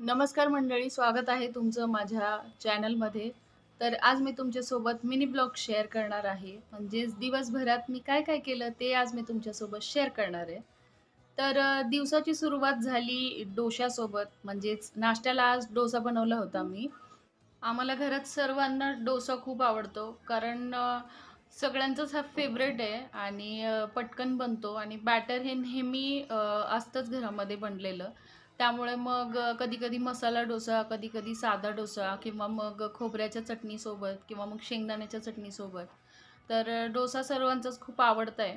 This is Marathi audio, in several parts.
नमस्कार मंडळी, स्वागत आहे तुमचं माझ्या चॅनलमध्ये. तर आज मी तुमच्यासोबत मिनी ब्लॉग शेअर करणार आहे. म्हणजेच दिवसभरात मी काय-काय केलं ते आज मी तुमच्यासोबत शेअर करणार आहे. तर दिवसाची सुरुवात झाली डोश्यासोबत. म्हणजेच नाश्त्याला आज डोसा बनवला होता मी. आम्हाला घरात सर्वांना डोसा खूप आवडतो. कारण सगळ्यांचाच हा फेव्हरेट आहे आणि पटकन बनतो आणि बॅटर हे नेहमी असतंच घरामध्ये बनलेलं. त्यामुळे मग कधी-कधी मसाला डोसा, कधी-कधी साधा डोसा किंवा मग खोबऱ्याच्या चटणीसोबत किंवा मग शेंगदाण्याच्या चटणीसोबत. तर डोसा सर्वांचाच खूप आवडता आहे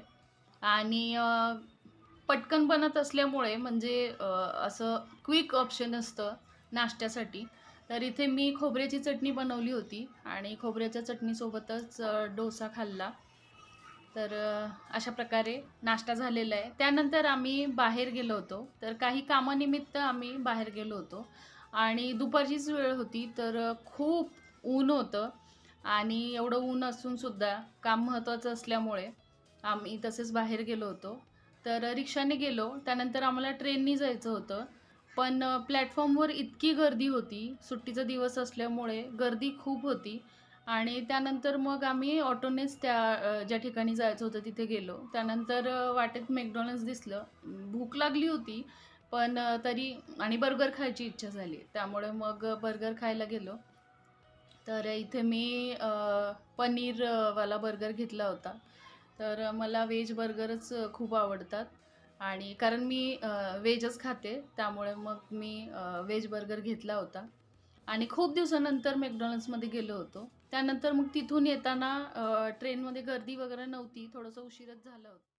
आणि पटकन बनत असल्यामुळे म्हणजे असं क्विक ऑप्शन असतं नाश्त्यासाठी. तर इथे मी खोबऱ्याची चटणी बनवली होती आणि खोबऱ्याच्या चटणीसोबतच डोसा खाल्ला. तर अशा प्रकारे नाश्ता झालेला आहे. त्यानंतर आम्ही बाहेर गेलो होतो. तर काही कामानिमित्त आम्ही बाहेर गेलो होतो आणि दुपारचीच वेळ होती. तर खूप ऊन होतं आणि एवढं ऊन असून सुद्धा काम महत्त्वाचं असल्यामुळे आम्ही तसेच बाहेर गेलो होतो. तर रिक्षाने गेलो. त्यानंतर आम्हाला ट्रेननी जायचं होतं. पण प्लॅटफॉर्मवर इतकी गर्दी होती. सुट्टीचा दिवस असल्यामुळे गर्दी खूप होती आणि त्यानंतर मग आम्ही ऑटोनेच त्या ज्या ठिकाणी जायचं होतं तिथे गेलो. त्यानंतर वाटेत McDonald's दिसलं. भूक लागली होती, पण तरी आणि बर्गर खायची इच्छा झाली. त्यामुळे मग बर्गर खायला गेलो. तर इथे मी पनीर वाला बर्गर घेतला होता. तर मला व्हेज बर्गरच खूप आवडतात आणि कारण मी व्हेजच खाते, त्यामुळे मग मी व्हेज बर्गर घेतला होता. आणि खूप दिवसानंतर McDonald'sमध्ये गेलो होतो. त्यानंतर मग तिथून येताना ट्रेनमध्ये गर्दी वगैरे नव्हती. थोडंसं उशीरच झालं होतं.